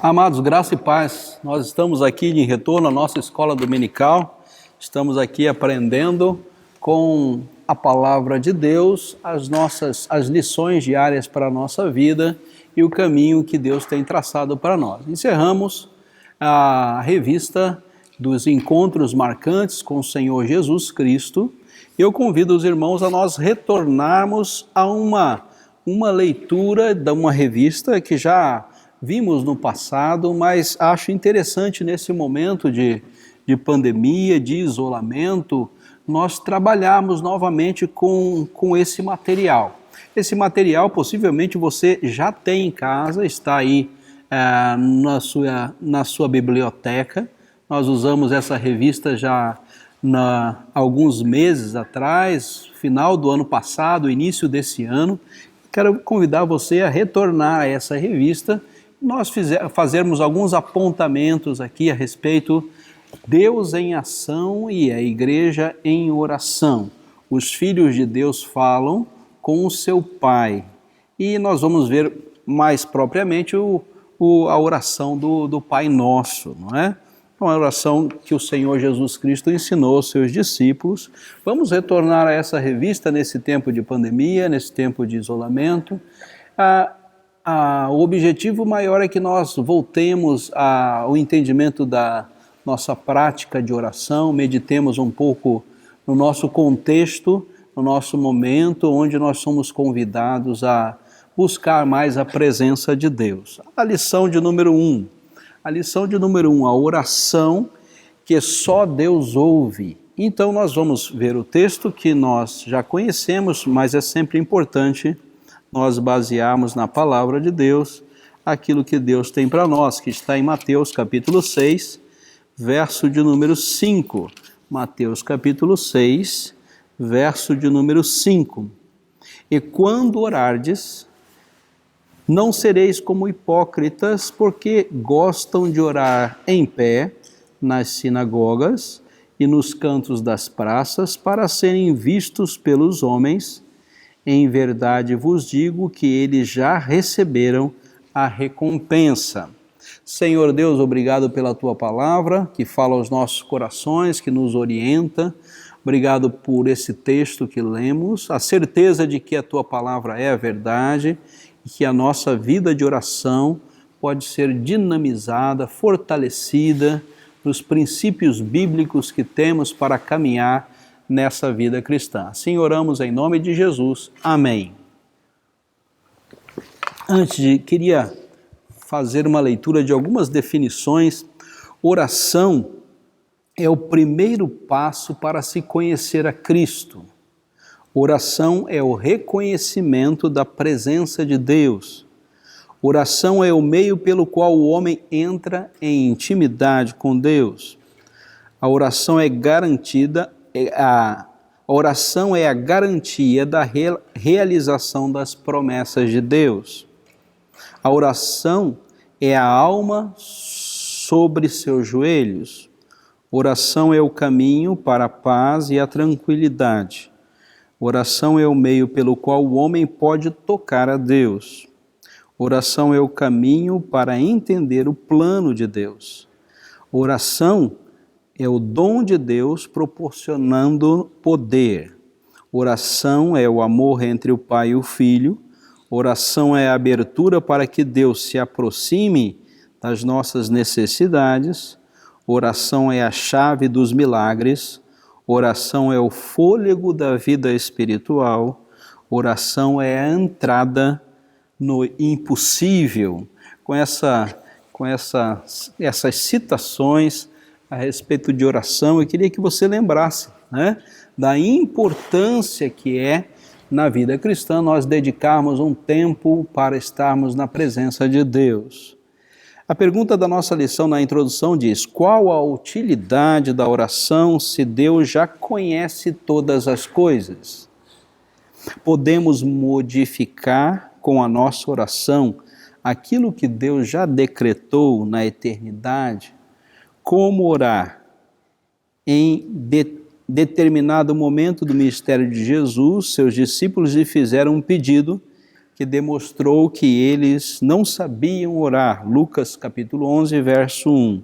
Amados, graça e paz, nós estamos aqui de retorno à nossa escola dominical, estamos aqui aprendendo com a palavra de Deus, as lições diárias para a nossa vida e o caminho que Deus tem traçado para nós. Encerramos a revista dos encontros marcantes com o Senhor Jesus Cristo. Eu convido os irmãos a nós retornarmos a uma leitura de uma revista que já vimos no passado, mas acho interessante nesse momento de pandemia, de isolamento, nós trabalharmos novamente com esse material. Esse material possivelmente você já tem em casa, está aí na sua biblioteca. Nós usamos essa revista já alguns meses atrás, final do ano passado, início desse ano. Quero convidar você a retornar a essa revista, nós fazermos alguns apontamentos aqui a respeito Deus em ação e a igreja em oração. Os filhos de Deus falam com o seu Pai. E nós vamos ver mais propriamente a oração do Pai Nosso, não é? Uma oração que o Senhor Jesus Cristo ensinou aos seus discípulos. Vamos retornar a essa revista nesse tempo de pandemia, nesse tempo de isolamento. O objetivo maior é que nós voltemos ao entendimento da nossa prática de oração, meditemos um pouco no nosso contexto, no nosso momento, onde nós somos convidados a buscar mais a presença de Deus. A lição de número 1. A lição de número 1, a oração que só Deus ouve. Então nós vamos ver o texto que nós já conhecemos, mas é sempre importante nós basearmos na palavra de Deus aquilo que Deus tem para nós, que está em Mateus capítulo 6, verso de número 5. Mateus capítulo 6, verso de número 5. E quando orardes, não sereis como hipócritas, porque gostam de orar em pé nas sinagogas e nos cantos das praças para serem vistos pelos homens. Em verdade vos digo que eles já receberam a recompensa. Senhor Deus, obrigado pela Tua palavra, que fala aos nossos corações, que nos orienta. Obrigado por esse texto que lemos, a certeza de que a Tua palavra é a verdade e que a nossa vida de oração pode ser dinamizada, fortalecida nos princípios bíblicos que temos para caminhar nessa vida cristã. Assim oramos em nome de Jesus. Amém. Queria fazer uma leitura de algumas definições. Oração é o primeiro passo para se conhecer a Cristo. Oração é o reconhecimento da presença de Deus. Oração é o meio pelo qual o homem entra em intimidade com Deus. A oração é a oração é a garantia da realização das promessas de Deus. A oração é a alma sobre seus joelhos. Oração é o caminho para a paz e a tranquilidade. Oração é o meio pelo qual o homem pode tocar a Deus. Oração é o caminho para entender o plano de Deus. Oração é o dom de Deus proporcionando poder. Oração é o amor entre o Pai e o Filho. Oração é a abertura para que Deus se aproxime das nossas necessidades. Oração é a chave dos milagres. Oração é o fôlego da vida espiritual. Oração é a entrada no impossível. Com essas citações a respeito de oração, eu queria que você lembrasse, da importância que é na vida cristã nós dedicarmos um tempo para estarmos na presença de Deus. A pergunta da nossa lição na introdução diz: qual a utilidade da oração se Deus já conhece todas as coisas? Podemos modificar com a nossa oração aquilo que Deus já decretou na eternidade? Como orar? Em determinado momento do ministério de Jesus, seus discípulos lhe fizeram um pedido que demonstrou que eles não sabiam orar. Lucas capítulo 11, verso 1.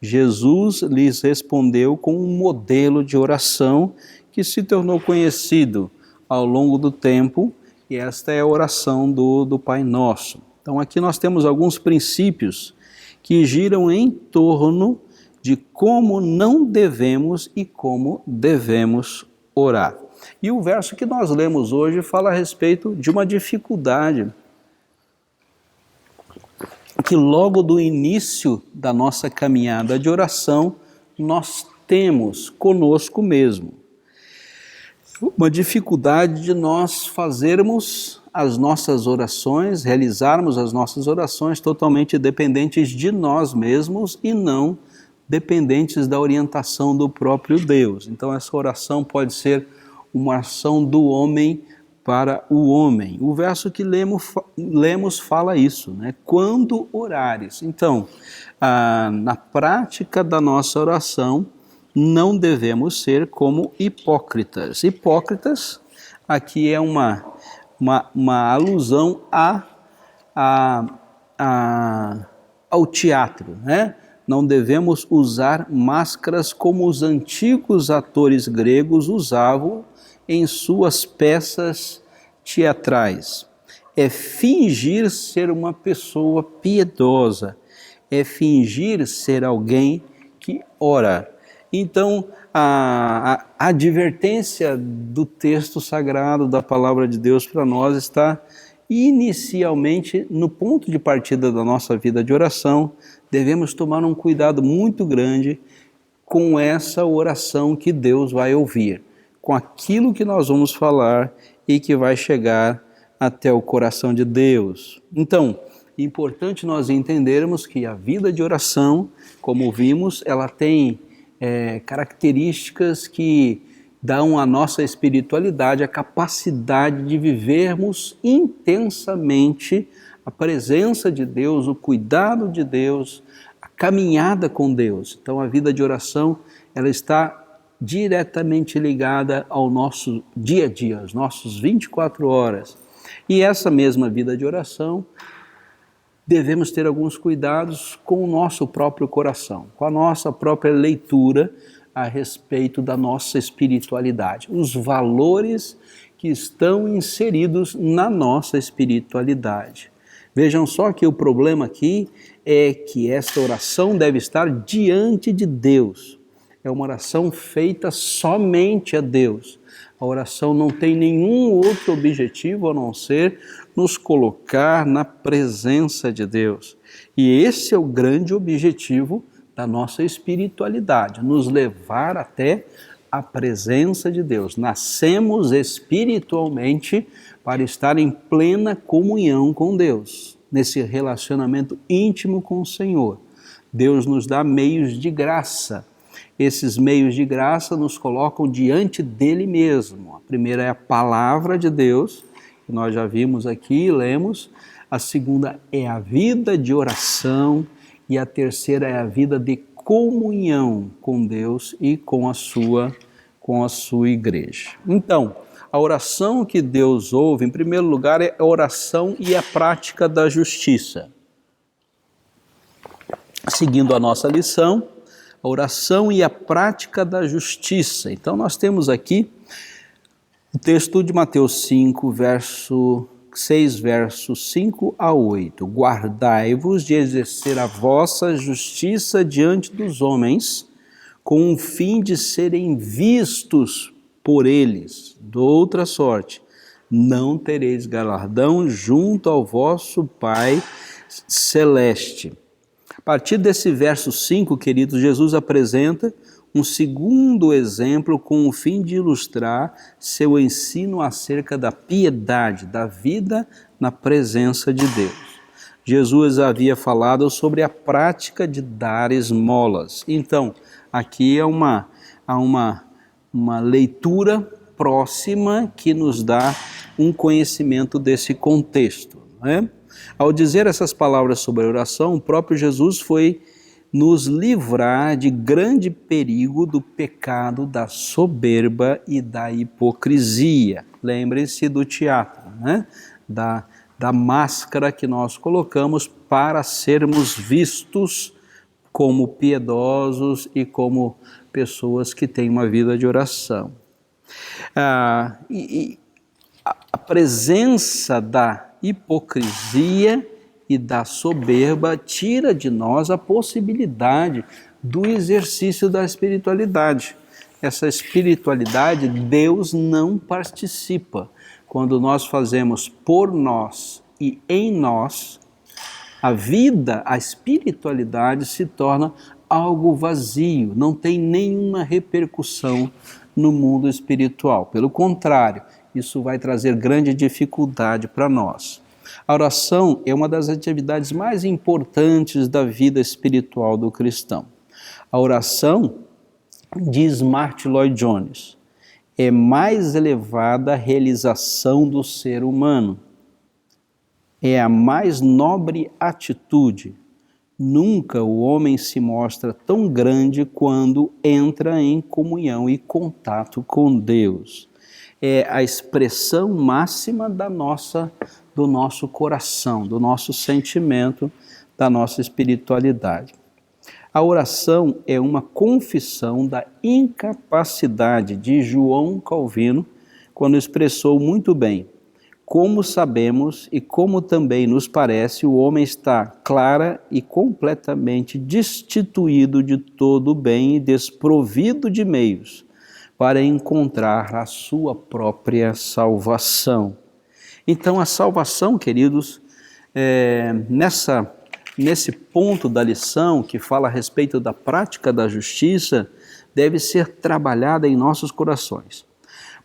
Jesus lhes respondeu com um modelo de oração que se tornou conhecido ao longo do tempo, e esta é a oração do Pai Nosso. Então aqui nós temos alguns princípios que giram em torno de como não devemos e como devemos orar. E o verso que nós lemos hoje fala a respeito de uma dificuldade que logo do início da nossa caminhada de oração nós temos conosco mesmo. Uma dificuldade de nós fazermos as nossas orações, realizarmos as nossas orações totalmente dependentes de nós mesmos e não dependentes da orientação do próprio Deus. Então essa oração pode ser uma ação do homem para o homem. O verso que lemos fala isso, né? Quando orares. Então, na prática da nossa oração, não devemos ser como hipócritas. Hipócritas, aqui é uma alusão ao teatro, né? Não devemos usar máscaras como os antigos atores gregos usavam em suas peças teatrais. É fingir ser uma pessoa piedosa, é fingir ser alguém que ora. Então, a advertência do texto sagrado, da palavra de Deus para nós está inicialmente no ponto de partida da nossa vida de oração. Devemos tomar um cuidado muito grande com essa oração que Deus vai ouvir, com aquilo que nós vamos falar e que vai chegar até o coração de Deus. Então, é importante nós entendermos que a vida de oração, como vimos, ela tem características que dão à nossa espiritualidade a capacidade de vivermos intensamente a presença de Deus, o cuidado de Deus, a caminhada com Deus. Então a vida de oração, ela está diretamente ligada ao nosso dia a dia, aos nossos 24 horas. E essa mesma vida de oração, devemos ter alguns cuidados com o nosso próprio coração, com a nossa própria leitura a respeito da nossa espiritualidade, os valores que estão inseridos na nossa espiritualidade. Vejam só que o problema aqui é que esta oração deve estar diante de Deus. É uma oração feita somente a Deus. A oração não tem nenhum outro objetivo a não ser nos colocar na presença de Deus. E esse é o grande objetivo da nossa espiritualidade, nos levar até a presença de Deus. Nascemos espiritualmente para estar em plena comunhão com Deus, nesse relacionamento íntimo com o Senhor. Deus nos dá meios de graça. Esses meios de graça nos colocam diante dele mesmo. A primeira é a palavra de Deus, que nós já vimos aqui e lemos. A segunda é a vida de oração. E a terceira é a vida de comunhão com Deus e com a sua igreja. Então, a oração que Deus ouve, em primeiro lugar, é a oração e a prática da justiça. Seguindo a nossa lição, a oração e a prática da justiça. Então nós temos aqui o texto de Mateus 5, verso 6, versos 5 a 8. Guardai-vos de exercer a vossa justiça diante dos homens, com o fim de serem vistos por eles. De outra sorte, não tereis galardão junto ao vosso Pai Celeste. A partir desse verso 5, queridos, Jesus apresenta um segundo exemplo com o fim de ilustrar seu ensino acerca da piedade, da vida na presença de Deus. Jesus havia falado sobre a prática de dar esmolas. Então, aqui há uma leitura próxima que nos dá um conhecimento desse contexto, né? Ao dizer essas palavras sobre a oração, o próprio Jesus foi nos livrar de grande perigo do pecado da soberba e da hipocrisia. Lembrem-se do teatro, né? da máscara que nós colocamos para sermos vistos como piedosos e como pessoas que têm uma vida de oração. A presença da hipocrisia e da soberba tira de nós a possibilidade do exercício da espiritualidade. Essa espiritualidade, Deus não participa. Quando nós fazemos por nós e em nós, a vida, a espiritualidade se torna algo vazio, não tem nenhuma repercussão no mundo espiritual. Pelo contrário, isso vai trazer grande dificuldade para nós. A oração é uma das atividades mais importantes da vida espiritual do cristão. A oração, diz Martyn Lloyd-Jones, é mais elevada realização do ser humano. É a mais nobre atitude. Nunca o homem se mostra tão grande quando entra em comunhão e contato com Deus. É a expressão máxima do nosso coração, do nosso sentimento, da nossa espiritualidade. A oração é uma confissão da incapacidade de João Calvino, quando expressou muito bem: como sabemos e como também nos parece, o homem está clara e completamente destituído de todo o bem e desprovido de meios para encontrar a sua própria salvação. Então, a salvação, queridos, nesse ponto da lição que fala a respeito da prática da justiça, deve ser trabalhada em nossos corações.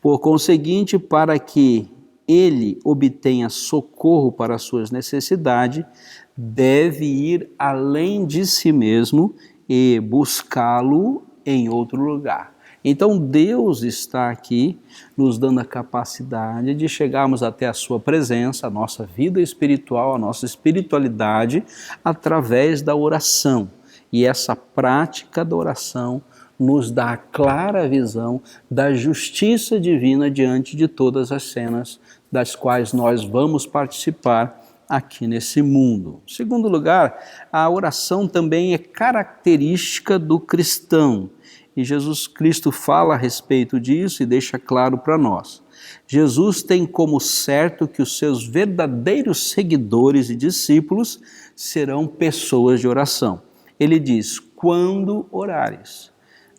Por conseguinte, para que ele obtenha socorro para as suas necessidades, deve ir além de si mesmo e buscá-lo em outro lugar. Então Deus está aqui nos dando a capacidade de chegarmos até a sua presença, a nossa vida espiritual, a nossa espiritualidade, através da oração. E essa prática da oração nos dá a clara visão da justiça divina diante de todas as cenas das quais nós vamos participar aqui nesse mundo. Em segundo lugar, a oração também é característica do cristão. E Jesus Cristo fala a respeito disso e deixa claro para nós. Jesus tem como certo que os seus verdadeiros seguidores e discípulos serão pessoas de oração. Ele diz: quando orares,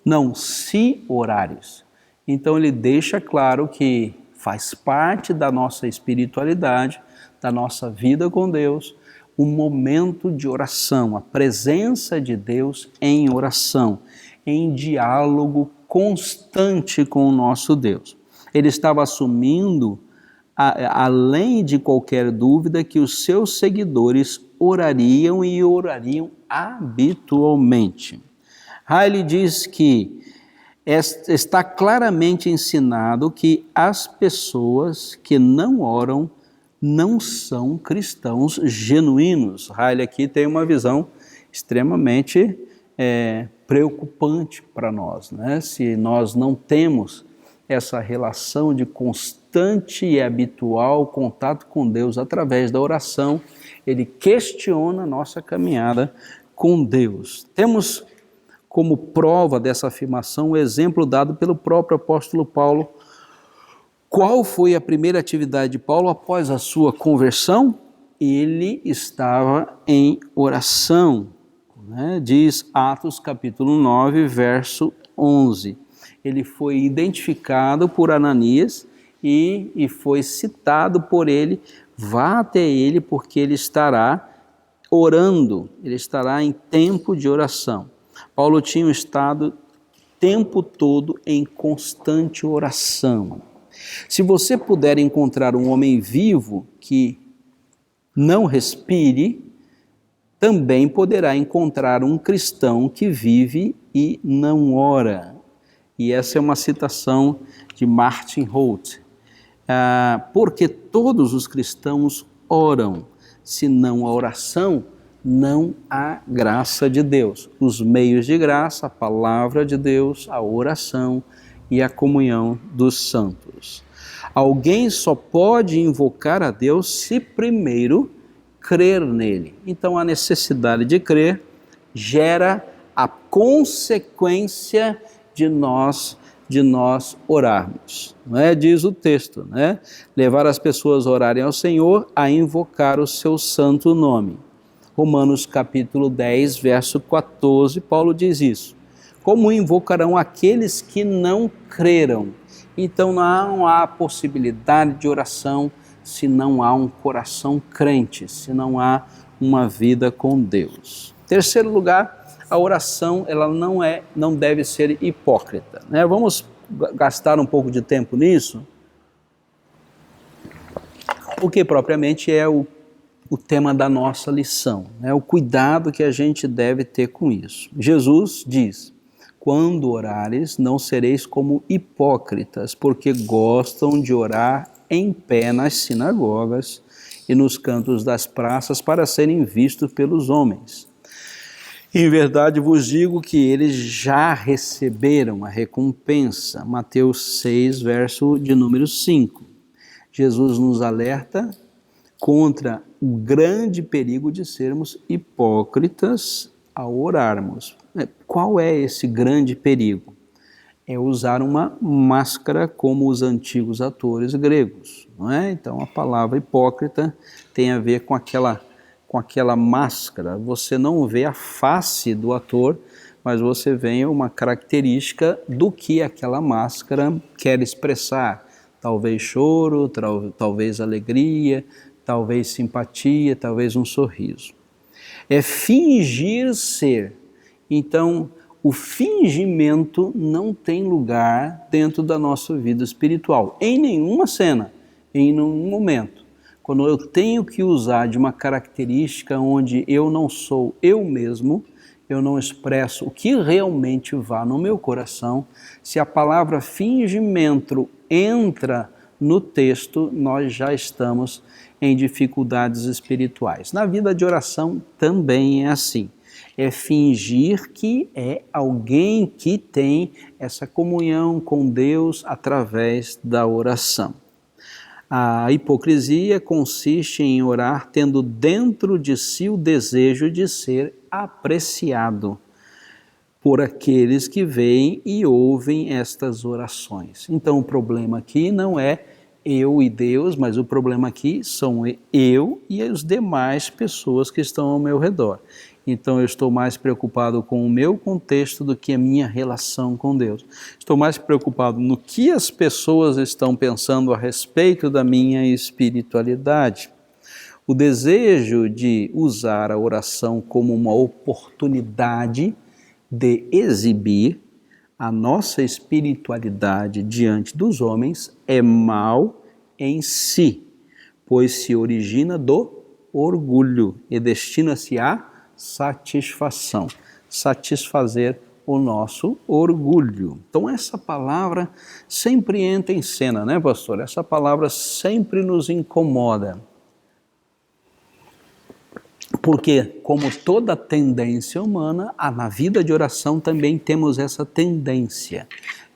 não se orares. Então ele deixa claro que faz parte da nossa espiritualidade, da nossa vida com Deus, um momento de oração, a presença de Deus em oração, em diálogo constante com o nosso Deus. Ele estava assumindo, além de qualquer dúvida, que os seus seguidores orariam e orariam habitualmente. Riley diz que está claramente ensinado que as pessoas que não oram não são cristãos genuínos. Riley aqui tem uma visão extremamente preocupante para nós, né? Se nós não temos essa relação de constante e habitual contato com Deus através da oração, ele questiona a nossa caminhada com Deus. Temos como prova dessa afirmação o exemplo dado pelo próprio apóstolo Paulo. Qual foi a primeira atividade de Paulo após a sua conversão? Ele estava em oração. Diz Atos capítulo 9, verso 11. Ele foi identificado por Ananias e foi citado por ele: vá até ele porque ele estará orando, ele estará em tempo de oração. Paulo tinha estado o tempo todo em constante oração. Se você puder encontrar um homem vivo que não respire, também poderá encontrar um cristão que vive e não ora. E essa é uma citação de Martin Holt. Porque todos os cristãos oram, senão a oração, não há graça de Deus. Os meios de graça, a palavra de Deus, a oração e a comunhão dos santos. Alguém só pode invocar a Deus se primeiro crer nele. Então a necessidade de crer gera a consequência de nós orarmos, não é? Diz o texto, né? Levar as pessoas a orarem ao Senhor, a invocar o seu santo nome. Romanos capítulo 10, verso 14, Paulo diz isso. Como invocarão aqueles que não creram? Então não há possibilidade de oração se não há um coração crente, se não há uma vida com Deus. Terceiro lugar, a oração ela não deve ser hipócrita, né? Vamos gastar um pouco de tempo nisso, porque propriamente é o tema da nossa lição, né? O cuidado que a gente deve ter com isso. Jesus diz: quando orares, não sereis como hipócritas, porque gostam de orar em pé nas sinagogas e nos cantos das praças para serem vistos pelos homens. Em verdade vos digo que eles já receberam a recompensa. Mateus 6, verso de número 5. Jesus nos alerta contra o grande perigo de sermos hipócritas ao orarmos. Qual é esse grande perigo? É usar uma máscara como os antigos atores gregos, não é? Então a palavra hipócrita tem a ver com aquela máscara. Você não vê a face do ator, mas você vê uma característica do que aquela máscara quer expressar. Talvez choro, talvez alegria, talvez simpatia, talvez um sorriso. É fingir ser. Então, o fingimento não tem lugar dentro da nossa vida espiritual, em nenhuma cena, em nenhum momento. Quando eu tenho que usar de uma característica onde eu não sou eu mesmo, eu não expresso o que realmente vá no meu coração, se a palavra fingimento entra no texto, nós já estamos em dificuldades espirituais. Na vida de oração também é assim. É fingir que é alguém que tem essa comunhão com Deus através da oração. A hipocrisia consiste em orar tendo dentro de si o desejo de ser apreciado por aqueles que veem e ouvem estas orações. Então o problema aqui não é eu e Deus, mas o problema aqui são eu e as demais pessoas que estão ao meu redor. Então eu estou mais preocupado com o meu contexto do que a minha relação com Deus. Estou mais preocupado no que as pessoas estão pensando a respeito da minha espiritualidade. O desejo de usar a oração como uma oportunidade de exibir a nossa espiritualidade diante dos homens é mal em si, pois se origina do orgulho e destina-se à satisfação, satisfazer o nosso orgulho. Então essa palavra sempre entra em cena, né, pastor? Essa palavra sempre nos incomoda. Porque, como toda tendência humana, na vida de oração também temos essa tendência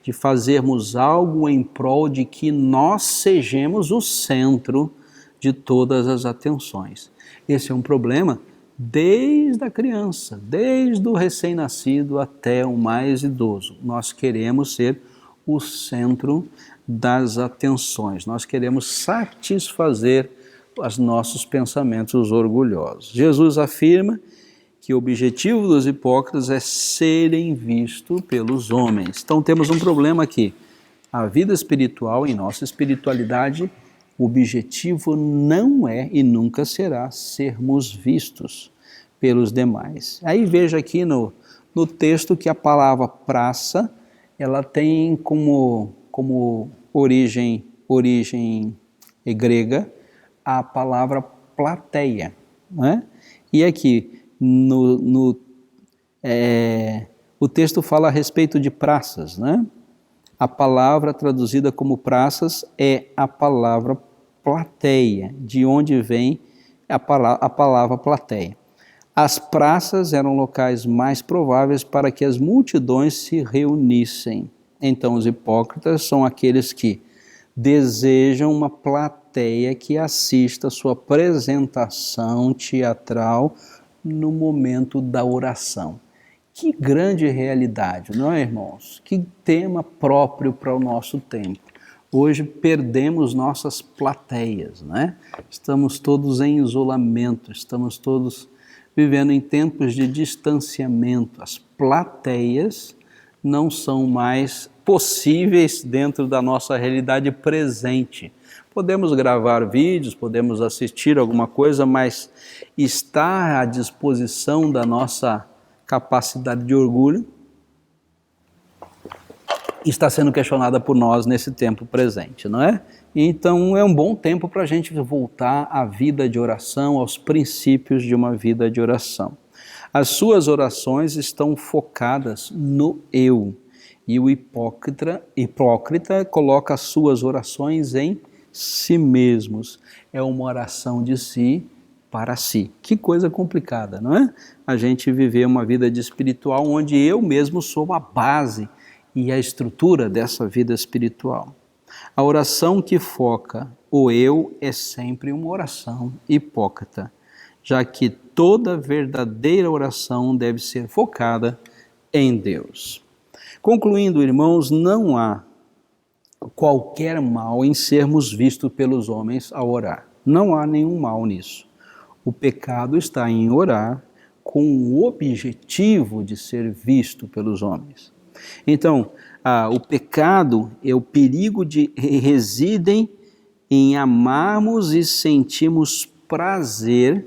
de fazermos algo em prol de que nós sejamos o centro de todas as atenções. Esse é um problema desde a criança, desde o recém-nascido até o mais idoso. Nós queremos ser o centro das atenções, nós queremos satisfazer os nossos pensamentos orgulhosos. Jesus afirma que o objetivo dos hipócritas é serem vistos pelos homens. Então temos um problema aqui. A vida espiritual, em nossa espiritualidade, o objetivo não é e nunca será sermos vistos pelos demais. Aí veja aqui no texto que a palavra praça, ela tem como origem grega a palavra plateia, né? E aqui o texto fala a respeito de praças, né? A palavra traduzida como praças é a palavra plateia, de onde vem a palavra plateia. As praças eram locais mais prováveis para que as multidões se reunissem. Então os hipócritas são aqueles que desejam uma plateia que assista a sua apresentação teatral no momento da oração. Que grande realidade, não é, irmãos? Que tema próprio para o nosso tempo. Hoje perdemos nossas plateias, né? Estamos todos em isolamento, estamos todos vivendo em tempos de distanciamento. As plateias não são mais possíveis dentro da nossa realidade presente. Podemos gravar vídeos, podemos assistir alguma coisa, mas estar à disposição da nossa capacidade de orgulho está sendo questionada por nós nesse tempo presente, não é? Então é um bom tempo para a gente voltar à vida de oração, aos princípios de uma vida de oração. As suas orações estão focadas no eu, e o hipócrita coloca as suas orações em si mesmos. É uma oração de si para si. Que coisa complicada, não é? A gente viver uma vida de espiritual onde eu mesmo sou a base e a estrutura dessa vida espiritual. A oração que foca o eu é sempre uma oração hipócrita, já que toda verdadeira oração deve ser focada em Deus. Concluindo, irmãos, não há qualquer mal em sermos vistos pelos homens ao orar. Não há nenhum mal nisso. O pecado está em orar com o objetivo de ser visto pelos homens. Então, o pecado é o perigo de residem em amarmos e sentirmos prazer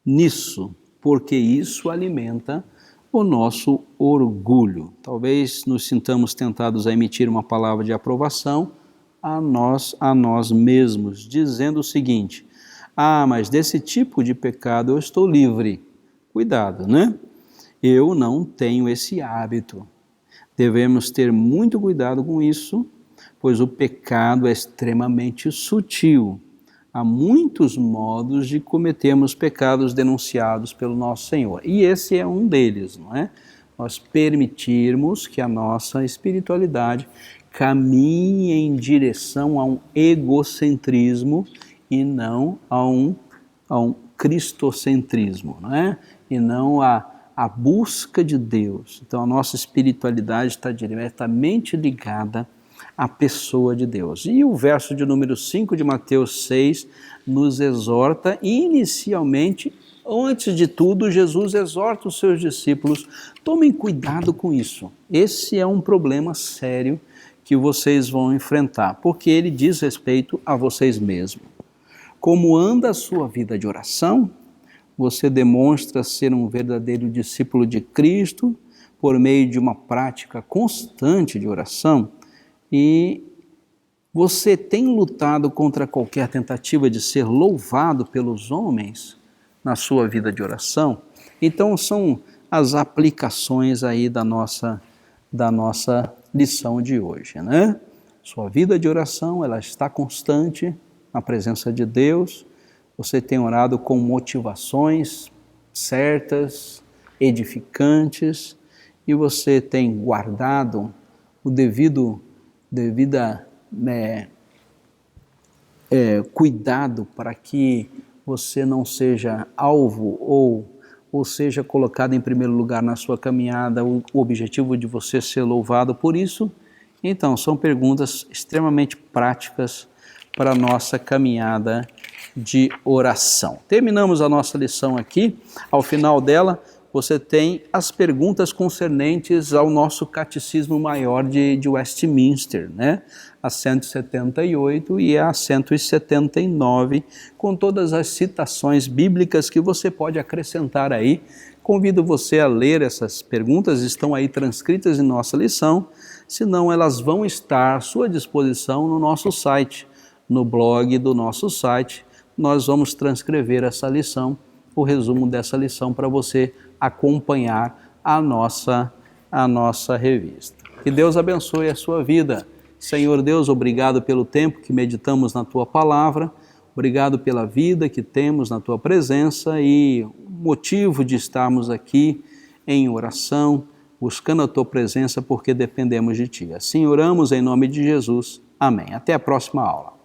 nisso, porque isso alimenta o nosso orgulho. Talvez nos sintamos tentados a emitir uma palavra de aprovação a nós mesmos, dizendo o seguinte: mas desse tipo de pecado eu estou livre. Cuidado, né? Eu não tenho esse hábito. Devemos ter muito cuidado com isso, pois o pecado é extremamente sutil. Há muitos modos de cometermos pecados denunciados pelo nosso Senhor. E esse é um deles, não é? Nós permitirmos que a nossa espiritualidade caminhe em direção a um egocentrismo e não a um cristocentrismo, não é? E não a busca de Deus. Então a nossa espiritualidade está diretamente ligada à pessoa de Deus. E o verso de número 5 de Mateus 6 nos exorta, inicialmente, antes de tudo, Jesus exorta os seus discípulos: tomem cuidado com isso. Esse é um problema sério que vocês vão enfrentar, porque ele diz respeito a vocês mesmos. Como anda a sua vida de oração? Você demonstra ser um verdadeiro discípulo de Cristo por meio de uma prática constante de oração? E você tem lutado contra qualquer tentativa de ser louvado pelos homens na sua vida de oração? Então são as aplicações aí da nossa lição de hoje, né? Sua vida de oração, ela está constante na presença de Deus. Você tem orado com motivações certas, edificantes, e você tem guardado o devido cuidado para que você não seja alvo ou seja colocado em primeiro lugar na sua caminhada, o objetivo de você ser louvado por isso. Então, são perguntas extremamente práticas para a nossa caminhada de oração. Terminamos a nossa lição aqui. Ao final dela, você tem as perguntas concernentes ao nosso Catecismo Maior de Westminster, né? A 178 e a 179, com todas as citações bíblicas que você pode acrescentar aí. Convido você a ler essas perguntas, estão aí transcritas em nossa lição, senão elas vão estar à sua disposição no nosso site, no blog do nosso site. Nós vamos transcrever essa lição, o resumo dessa lição, para você acompanhar a nossa revista. Que Deus abençoe a sua vida. Senhor Deus, obrigado pelo tempo que meditamos na Tua Palavra, obrigado pela vida que temos na Tua presença e o motivo de estarmos aqui em oração, buscando a Tua presença porque dependemos de Ti. Assim oramos em nome de Jesus. Amém. Até a próxima aula.